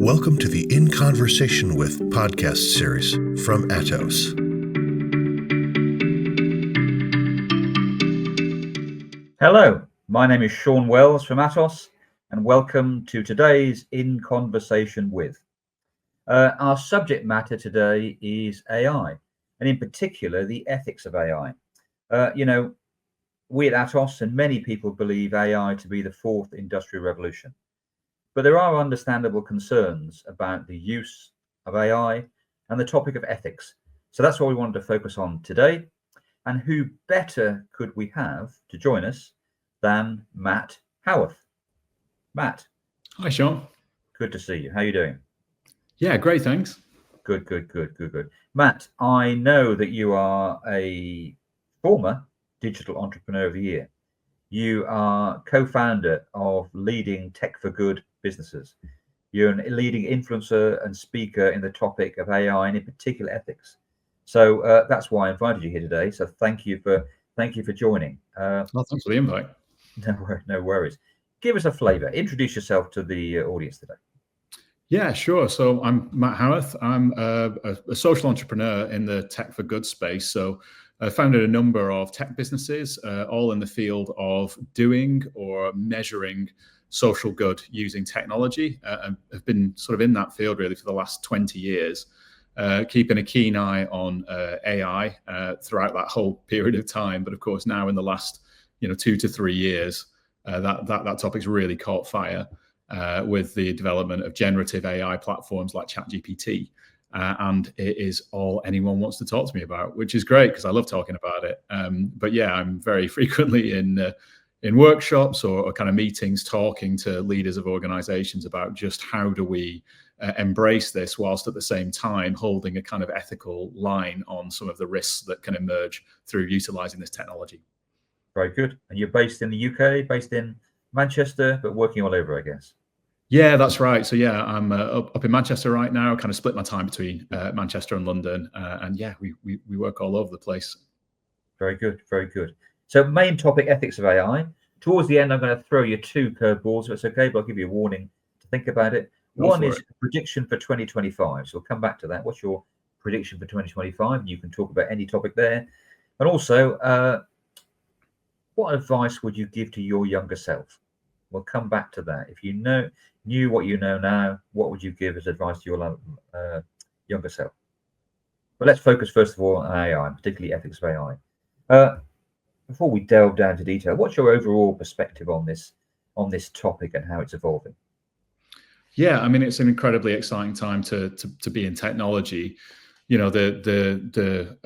Welcome to the In Conversation With podcast series from Atos. Hello, my name is Sean Wells from Atos, and welcome to today's In Conversation With. Our subject matter today is AI, and in particular, the ethics of AI. We at Atos and many people believe AI to be the fourth industrial revolution. But there are understandable concerns about the use of AI and the topic of ethics. So that's what we wanted to focus on today. And who better could we have to join us than Matt Haworth? Matt. Hi, Sean. Good to see you. How are you doing? Yeah, great, thanks. Good. Matt, I know that you are a former Digital Entrepreneur of the Year. You are co-founder of leading tech for good businesses. You're a leading influencer and speaker in the topic of AI and in particular ethics. So that's why I invited you here today. So thank you for joining. Well, thanks for the invite. No worries. Give us a flavour. Introduce yourself to the audience today. Yeah, sure. So I'm Matt Haworth. I'm a social entrepreneur in the tech for good space. So I founded a number of tech businesses, all in the field of doing or measuring social good using technology, and have been sort of in that field really for the last 20 years, keeping a keen eye on AI throughout that whole period of time. But of course, now in the last 2 to 3 years, that topic's really caught fire with the development of generative AI platforms like ChatGPT. And it is all anyone wants to talk to me about, which is great because I love talking about it. But yeah, I'm very frequently in workshops or kind of meetings talking to leaders of organizations about just how do we embrace this whilst at the same time holding a kind of ethical line on some of the risks that can emerge through utilizing this technology. Very good. And you're based in the UK, based in Manchester, but working all over, I guess. Yeah, that's right. So yeah, I'm up in Manchester right now. Kind of split my time between Manchester and London, and yeah, we work all over the place. Very good. So main topic, ethics of AI. Towards the end, I'm going to throw you 2 curveballs, if it's okay, but I'll give you a warning to think about it. One is prediction for 2025. So we'll come back to that. What's your prediction for 2025? You can talk about any topic there. And also, what advice would you give to your younger self? We'll come back to that. If you knew what you know now, what would you give as advice to your younger self? But let's focus first of all on AI, and particularly ethics of AI. Before we delve down to detail, what's your overall perspective on this topic and how it's evolving? Yeah, I mean, it's an incredibly exciting time to be in technology. The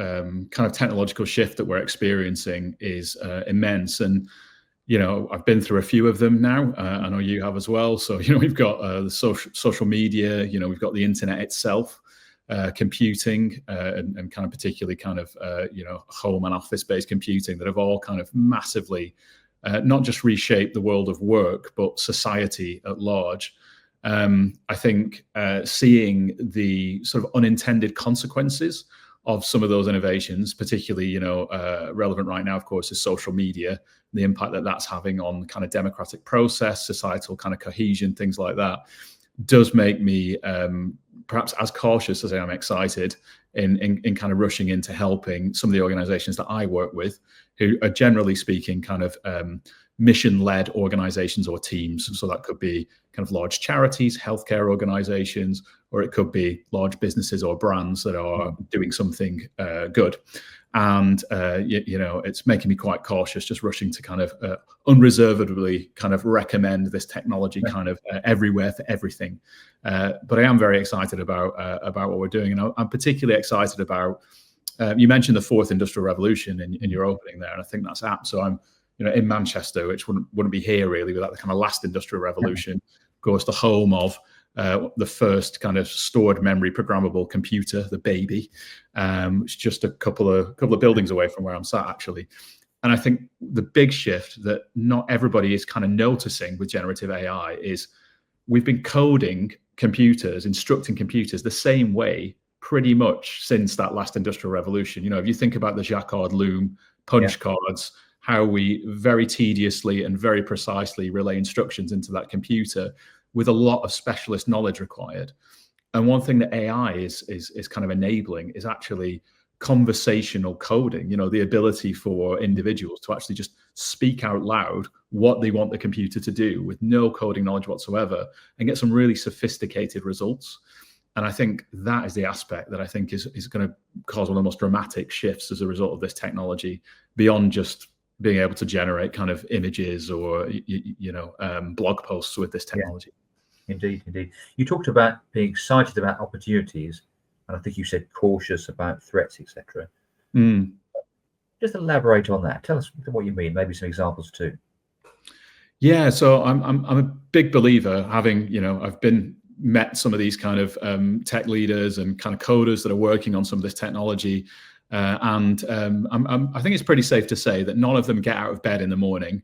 kind of technological shift that we're experiencing is immense, and I've been through a few of them now. I know you have as well. So we've got the social media. We've got the internet itself, computing, and kind of particularly kind of home and office-based computing that have all kind of massively not just reshaped the world of work, but society at large. I think seeing the sort of unintended consequences of some of those innovations, particularly, relevant right now, of course, is social media, the impact that that's having on kind of democratic process, societal kind of cohesion, things like that, does make me perhaps as cautious as I am excited in kind of rushing into helping some of the organizations that I work with, who are generally speaking kind of mission-led organizations or teams. So that could be kind of large charities, healthcare organizations, or it could be large businesses or brands that are doing something good. And, it's making me quite cautious, just rushing to kind of unreservedly kind of recommend this technology kind of everywhere for everything. But I am very excited about what we're doing. And I'm particularly excited about, you mentioned the fourth industrial revolution in your opening there, and I think that's apt. So I'm in Manchester, which wouldn't be here really without the kind of last industrial revolution. Of course, the home of the first kind of stored memory programmable computer, the baby. It's just a couple of buildings away from where I'm sat, actually. And I think the big shift that not everybody is kind of noticing with generative AI is we've been coding computers, instructing computers the same way pretty much since that last industrial revolution. If you think about the Jacquard loom, punch cards, how we very tediously and very precisely relay instructions into that computer, with a lot of specialist knowledge required. And one thing that AI is kind of enabling is actually conversational coding, the ability for individuals to actually just speak out loud what they want the computer to do with no coding knowledge whatsoever and get some really sophisticated results. And I think that is the aspect that I think is going to cause one of the most dramatic shifts as a result of this technology, beyond just being able to generate kind of images or blog posts with this technology. Yeah. Indeed. You talked about being excited about opportunities, and I think you said cautious about threats, etc. Just elaborate on that. Tell us what you mean. Maybe some examples too. Yeah, so I'm a big believer. I've met some of these kind of tech leaders and kind of coders that are working on some of this technology, and I think it's pretty safe to say that none of them get out of bed in the morning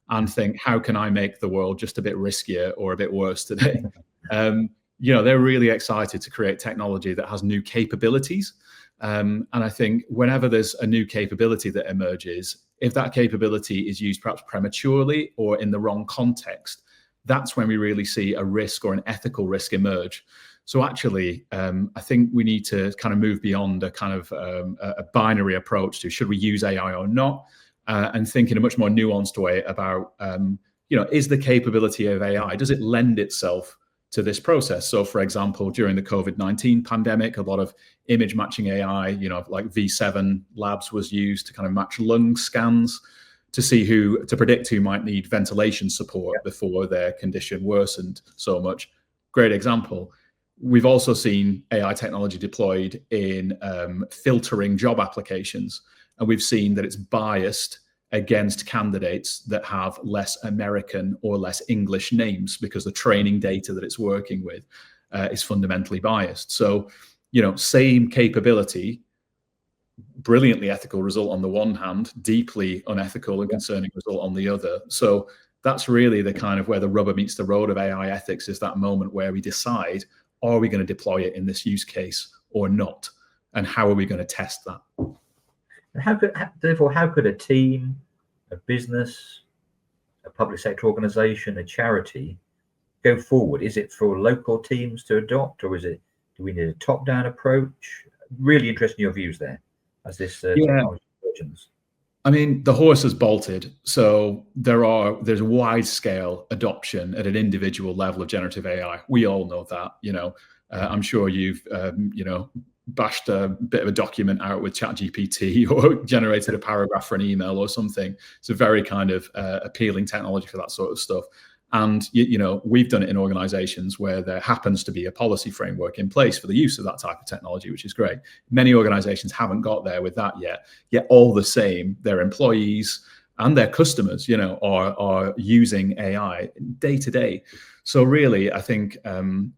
and think, how can I make the world just a bit riskier or a bit worse today? They're really excited to create technology that has new capabilities. And I think whenever there's a new capability that emerges, if that capability is used perhaps prematurely or in the wrong context, that's when we really see a risk or an ethical risk emerge. So actually, I think we need to kind of move beyond a kind of a binary approach to should we use AI or not, and think in a much more nuanced way about, is the capability of AI, does it lend itself to this process? So for example, during the COVID-19 pandemic, a lot of image matching AI, like V7 Labs was used to kind of match lung scans to predict who might need ventilation support before their condition worsened so much. Great example. We've also seen AI technology deployed in filtering job applications, and we've seen that it's biased against candidates that have less American or less English names because the training data that it's working with is fundamentally biased. So, same capability, brilliantly ethical result on the one hand, deeply unethical and concerning result on the other. So that's really the kind of where the rubber meets the road of AI ethics, is that moment where we decide, are we going to deploy it in this use case or not? And how are we going to test that? How could a team, a business, a public sector organization, a charity go forward? Is it for local teams to adopt, or do we need a top-down approach? Really interested in your views there as this technology emerges. I mean, the horse has bolted. So there's wide-scale adoption at an individual level of generative AI. We all know that. I'm sure you've bashed a bit of a document out with ChatGPT or generated a paragraph for an email or something. It's a very kind of appealing technology for that sort of stuff. And, we've done it in organizations where there happens to be a policy framework in place for the use of that type of technology, which is great. Many organizations haven't got there with that yet all the same, their employees and their customers, are using AI day to day. So really, I think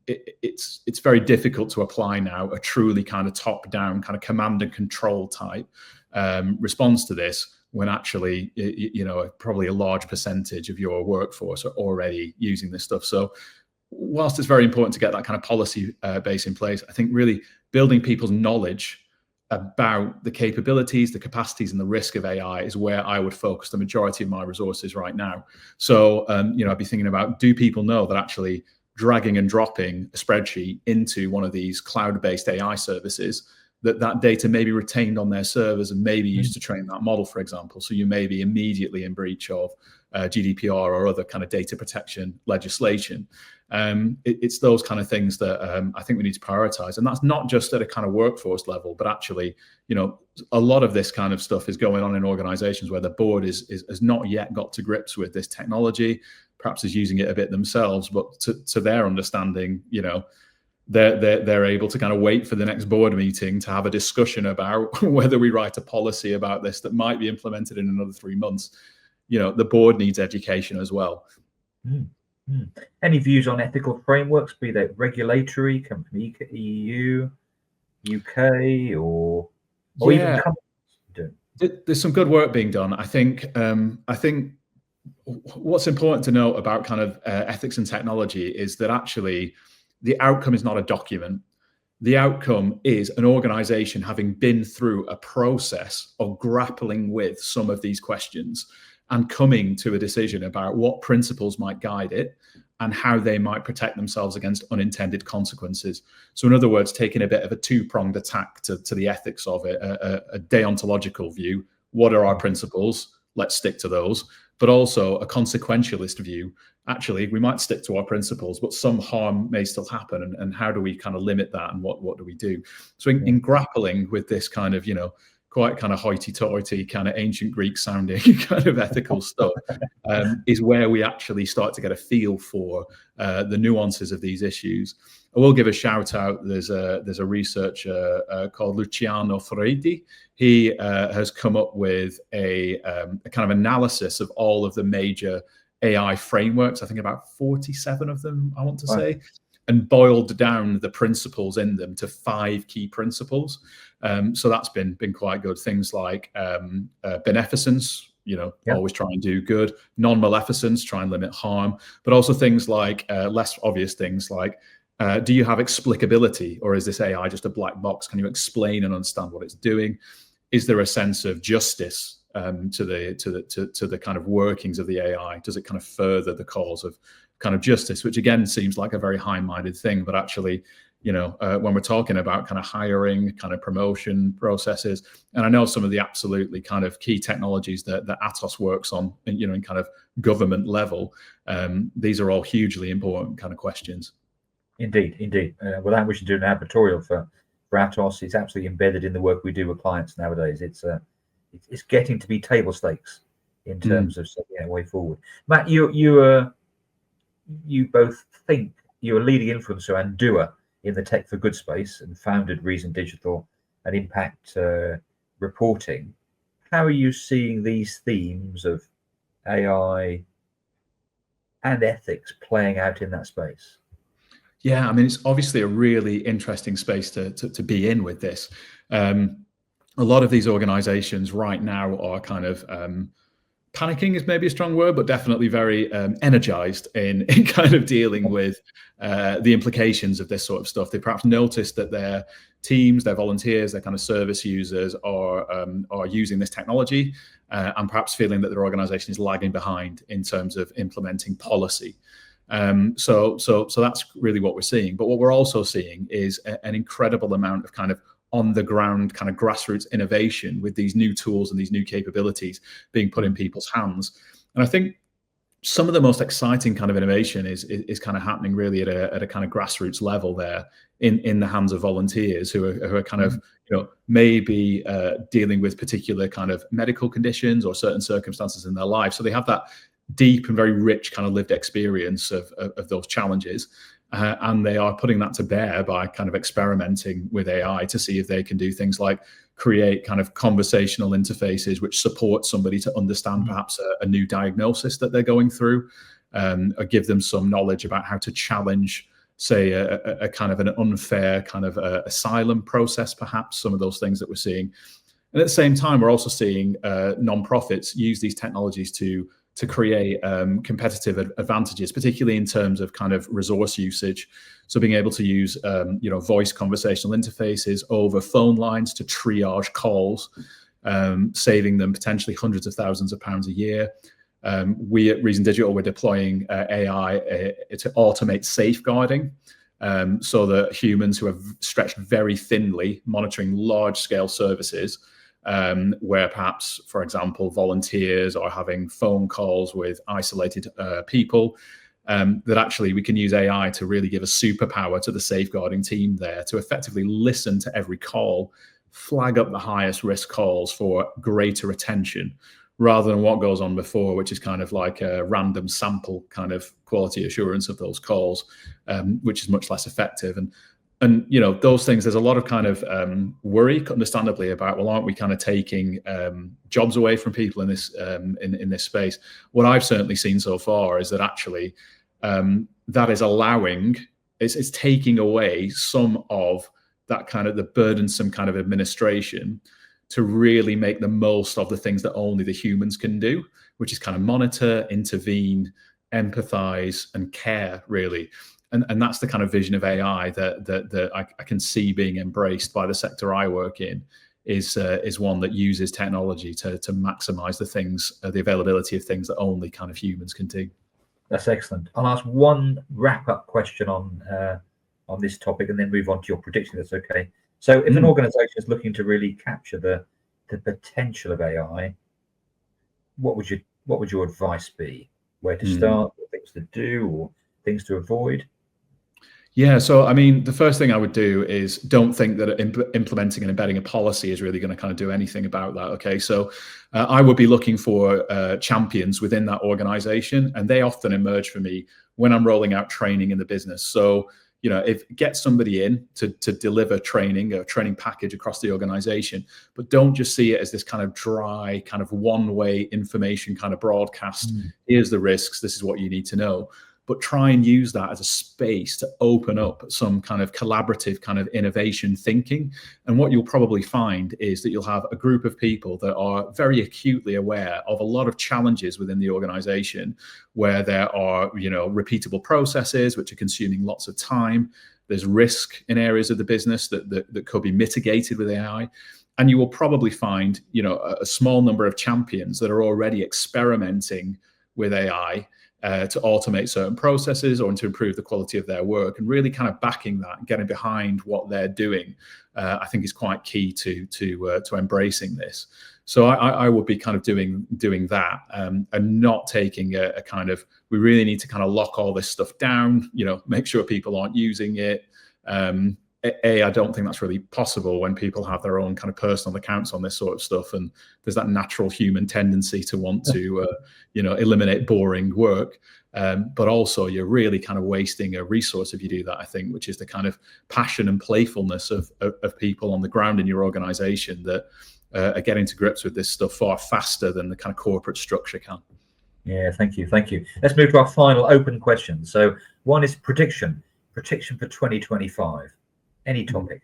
it's very difficult to apply now a truly kind of top-down kind of command and control type response to this, when actually, probably a large percentage of your workforce are already using this stuff. So whilst it's very important to get that kind of policy base in place, I think really building people's knowledge about the capabilities, the capacities, and the risk of AI is where I would focus the majority of my resources right now. So, I'd be thinking about, do people know that actually dragging and dropping a spreadsheet into one of these cloud-based AI services, that data may be retained on their servers and maybe used to train that model, for example. So you may be immediately in breach of GDPR or other kind of data protection legislation. It's those kind of things that I think we need to prioritize. And that's not just at a kind of workforce level, but actually, a lot of this kind of stuff is going on in organizations where the board has not yet got to grips with this technology, perhaps is using it a bit themselves, but to their understanding, they're able to kind of wait for the next board meeting to have a discussion about whether we write a policy about this that might be implemented in another 3 months. The board needs education as well. Any views on ethical frameworks, be they regulatory, come from EU, UK, or even companies? There's some good work being done. I think what's important to note about kind of ethics and technology is that actually the outcome is not a document. The outcome is an organization having been through a process of grappling with some of these questions and coming to a decision about what principles might guide it and how they might protect themselves against unintended consequences. So in other words, taking a bit of a two-pronged attack to the ethics of it, a deontological view. What are our principles? Let's stick to those. But also a consequentialist view. Actually, we might stick to our principles, but some harm may still happen. And how do we kind of limit that? And what do we do? So in grappling with this kind of, quite kind of hoity-toity, kind of ancient Greek sounding kind of ethical stuff, is where we actually start to get a feel for the nuances of these issues. I will give a shout out. There's a researcher called Luciano Freddi. He has come up with a kind of analysis of all of the major AI frameworks. I think about 47 of them, I want to say, and boiled down the principles in them to 5 key principles. So that's been quite good. Things like beneficence, always try and do good. Non-maleficence, try and limit harm. But also things like less obvious things like, do you have explicability, or is this AI just a black box? Can you explain and understand what it's doing? Is there a sense of justice to the kind of workings of the AI? Does it kind of further the cause of kind of justice, which again seems like a very high-minded thing, but actually, when we're talking about kind of hiring, kind of promotion processes, and I know some of the absolutely kind of key technologies that Atos works on, in kind of government level, these are all hugely important kind of questions. Indeed. Without wishing to do an advertorial for Atos, it's absolutely embedded in the work we do with clients nowadays. It's getting to be table stakes in terms of setting a way forward. Matt, you both think you're a leading influencer and doer in the tech for good space and founded Reason Digital and Impact Reporting. How are you seeing these themes of AI and ethics playing out in that space? Yeah, I mean, it's obviously a really interesting space to be in with this. A lot of these organizations right now are kind of panicking is maybe a strong word, but definitely very energized in kind of dealing with the implications of this sort of stuff. They perhaps noticed that their teams, their volunteers, their kind of service users are using this technology and perhaps feeling that their organization is lagging behind in terms of implementing policy. So that's really what we're seeing. But what we're also seeing is an incredible amount of kind of on the ground kind of grassroots innovation with these new tools and these new capabilities being put in people's hands. And I think some of the most exciting kind of innovation is kind of happening really at a kind of grassroots level there in the hands of volunteers who are kind of, maybe dealing with particular kind of medical conditions or certain circumstances in their life. So they have that deep and very rich kind of lived experience of those challenges. And they are putting that to bear by kind of experimenting with AI to see if they can do things like create kind of conversational interfaces which support somebody to understand perhaps a new diagnosis that they're going through, or give them some knowledge about how to challenge, say, a kind of an unfair kind of asylum process, perhaps, some of those things that we're seeing. And at the same time, we're also seeing nonprofits use these technologies to create competitive advantages, particularly in terms of kind of resource usage. So being able to use, voice conversational interfaces over phone lines to triage calls, saving them potentially hundreds of thousands of pounds a year. We at Reason Digital, we're deploying AI to automate safeguarding, so that humans who are stretched very thinly, monitoring large-scale services, where perhaps, for example, volunteers are having phone calls with isolated people, that actually we can use AI to really give a superpower to the safeguarding team there to effectively listen to every call, flag up the highest risk calls for greater attention, rather than what goes on before, which is kind of like a random sample kind of quality assurance of those calls, which is much less effective. And those things, there's a lot of kind of worry, understandably, about, well, aren't we kind of taking jobs away from people in this in this space? What I've certainly seen so far is that actually that is allowing, it's taking away some of that kind of the burdensome kind of administration to really make the most of the things that only the humans can do, which is kind of monitor, intervene, empathize, and care, really. And that's the kind of vision of AI that I can see being embraced by the sector I work in is one that uses technology to maximize the availability of things that only kind of humans can do. That's excellent. I'll ask one wrap-up question on this topic, and then move on to your prediction. That's okay. So, if an organisation is looking to really capture the potential of AI, what would your advice be? Where to start, what things to do, or things to avoid? Yeah, so I mean, the first thing I would do is don't think that implementing and embedding a policy is really going to kind of do anything about that. Okay, so I would be looking for champions within that organization, and they often emerge for me when I'm rolling out training in the business. So, you know, get somebody in to deliver training, a training package across the organization, but don't just see it as this kind of dry, kind of one-way information kind of broadcast. Here's the risks, this is what you need to know. But try and use that as a space to open up some kind of collaborative kind of innovation thinking. And what you'll probably find is that you'll have a group of people that are very acutely aware of a lot of challenges within the organization, where there are, you know, repeatable processes which are consuming lots of time. There's risk in areas of the business that could be mitigated with AI. And you will probably find, you know, a small number of champions that are already experimenting with AI to automate certain processes or to improve the quality of their work, and really kind of backing that, getting behind what they're doing, I think is quite key to embracing this. So I would be kind of doing that, and not taking a kind of, we really need to kind of lock all this stuff down, you know, make sure people aren't using it. I don't think that's really possible when people have their own kind of personal accounts on this sort of stuff, and there's that natural human tendency to want to, you know, eliminate boring work. But also, you're really kind of wasting a resource if you do that, I think, which is the kind of passion and playfulness of people on the ground in your organization that are getting to grips with this stuff far faster than the kind of corporate structure can. Yeah, thank you. Let's move to our final open question. So one is prediction for 2025. Any topic?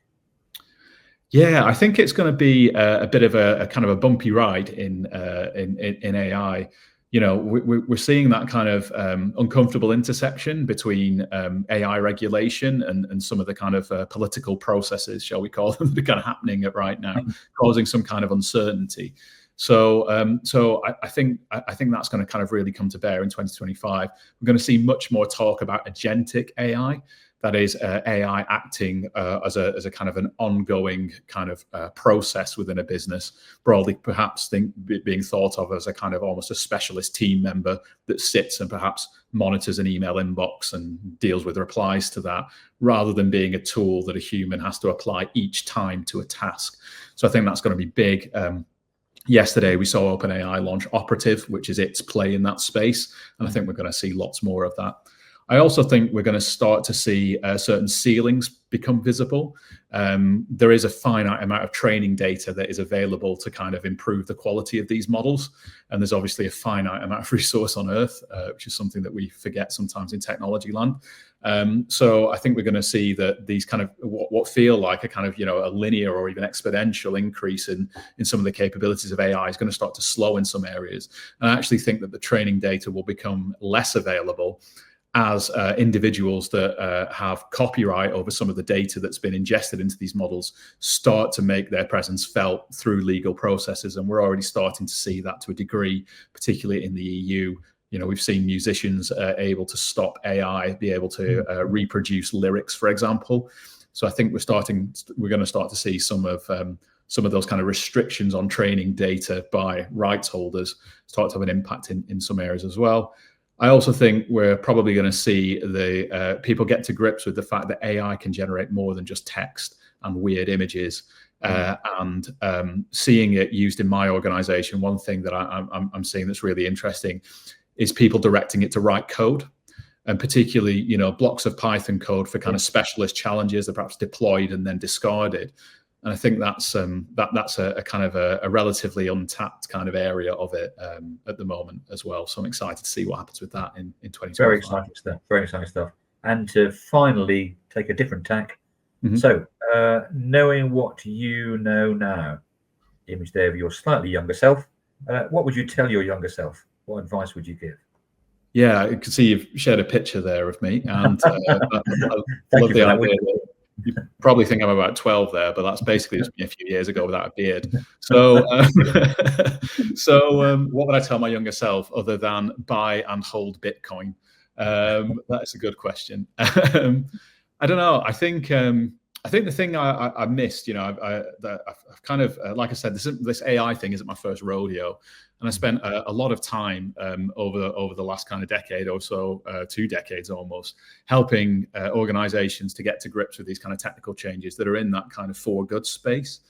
Yeah, I think it's going to be a bit of a kind of a bumpy ride in AI. You know, we're seeing that kind of uncomfortable intersection between AI regulation and some of the kind of political processes, shall we call them, that are kind of happening right now, causing some kind of uncertainty. So I think that's going to kind of really come to bear in 2025. We're going to see much more talk about agentic AI. That is AI acting as a kind of an ongoing kind of process within a business, broadly perhaps being thought of as a kind of almost a specialist team member that sits and perhaps monitors an email inbox and deals with replies to that, rather than being a tool that a human has to apply each time to a task. So I think that's going to be big. Yesterday, we saw OpenAI launch Operative, which is its play in that space. And I think we're going to see lots more of that. I also think we're going to start to see certain ceilings become visible. There is a finite amount of training data that is available to kind of improve the quality of these models. And there's obviously a finite amount of resource on Earth, which is something that we forget sometimes in technology land. So I think we're going to see that these kind of what feel like a kind of, you know, a linear or even exponential increase in some of the capabilities of AI is going to start to slow in some areas. And I actually think that the training data will become less available as individuals that have copyright over some of the data that's been ingested into these models start to make their presence felt through legal processes. And we're already starting to see that to a degree, particularly in the EU. You know, we've seen musicians able to stop AI, be able to reproduce lyrics, for example. So I think we're going to start to see some of those kind of restrictions on training data by rights holders start to have an impact in some areas as well. I also think we're probably going to see the people get to grips with the fact that AI can generate more than just text and weird images. And seeing it used in my organization, one thing that I'm seeing that's really interesting is people directing it to write code, and particularly, you know, blocks of Python code for kind of specialist challenges that perhaps deployed and then discarded. And I think that's a kind of a relatively untapped kind of area of it at the moment as well. So I'm excited to see what happens with that in 2025. Very exciting stuff. And to finally take a different tack. So knowing what you know now, image there of your slightly younger self, what would you tell your younger self? What advice would you give? Yeah, I can see you've shared a picture there of me, and I love the idea. You probably think I'm about 12 there, but that's basically just me a few years ago without a beard. So, what would I tell my younger self other than buy and hold Bitcoin? That's a good question. I don't know. I think the thing I missed, I've kind of, like I said, this AI thing isn't my first rodeo, and I spent a lot of time over the last kind of decade or so, 2 decades almost, helping organizations to get to grips with these kind of technical changes that are in that kind of for good space.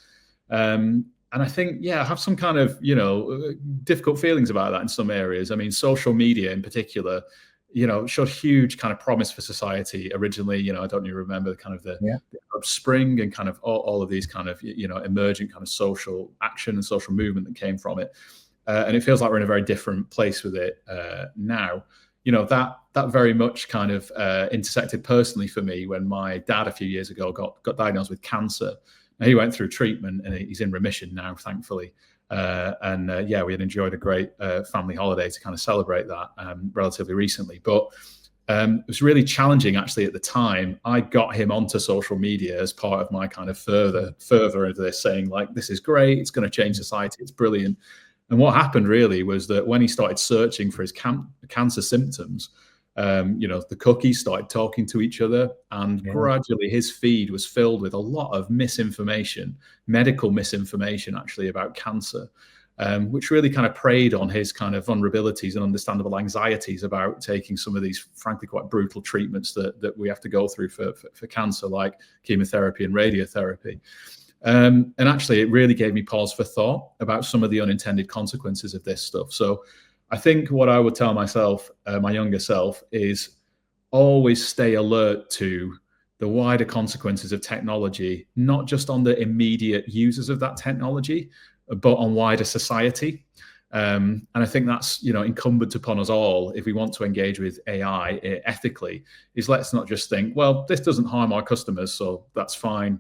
And I think, I have some kind of, difficult feelings about that in some areas. I mean, social media in particular, showed huge kind of promise for society originally. I don't even remember the Arab Spring and kind of all of these kind of, emergent kind of social action and social movement that came from it. And it feels like we're in a very different place with it now. That very much kind of intersected personally for me when my dad a few years ago got diagnosed with cancer. Now, he went through treatment and he's in remission now, thankfully. We had enjoyed a great family holiday to kind of celebrate that relatively recently. But it was really challenging actually at the time. I got him onto social media as part of my kind of further into this, saying like, this is great, it's going to change society, it's brilliant. And what happened really was that when he started searching for his cancer symptoms, the cookies started talking to each other, and gradually his feed was filled with a lot of misinformation, medical misinformation actually about cancer, which really kind of preyed on his kind of vulnerabilities and understandable anxieties about taking some of these frankly quite brutal treatments that we have to go through for cancer, like chemotherapy and radiotherapy. And actually it really gave me pause for thought about some of the unintended consequences of this stuff. So I think what I would tell myself, my younger self, is always stay alert to the wider consequences of technology, not just on the immediate users of that technology, but on wider society. And I think that's, incumbent upon us all, if we want to engage with AI ethically, is let's not just think, well, this doesn't harm our customers, so that's fine,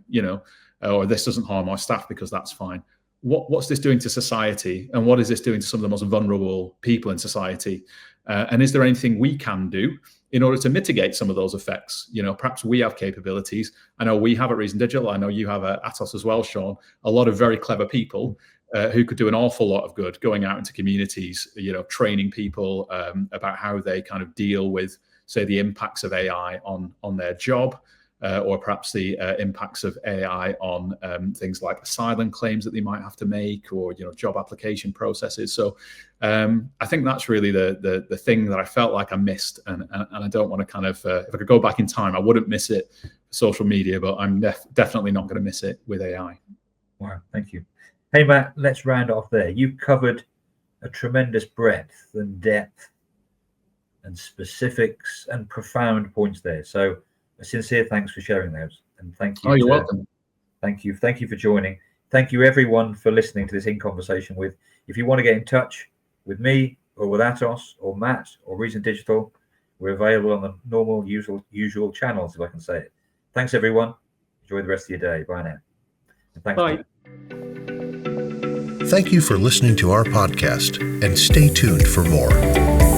or this doesn't harm our staff because that's fine. What's this doing to society, and what is this doing to some of the most vulnerable people in society? And is there anything we can do in order to mitigate some of those effects? Perhaps we have capabilities. I know we have at Reason Digital. I know you have at Atos as well, Sean. A lot of very clever people who could do an awful lot of good going out into communities, training people about how they kind of deal with, say, the impacts of AI on their job. Or perhaps the impacts of AI on things like asylum claims that they might have to make, or job application processes. So I think that's really the thing that I felt like I missed, and I don't want to kind of if I could go back in time, I wouldn't miss it for social media, but I'm definitely not going to miss it with AI. Wow, thank you. Hey Matt, let's round off there. You covered a tremendous breadth and depth and specifics and profound points there. So a sincere thanks for sharing those, and thank you. Oh, you're welcome. Thank you for joining. Thank you everyone for listening to this In Conversation With. If you want to get in touch with me or with Atos or Matt or Reason Digital, we're available on the normal usual channels, if I can say it. Thanks everyone. Enjoy the rest of your day. Bye now. And thanks. Bye. Thank you for listening to our podcast, and stay tuned for more.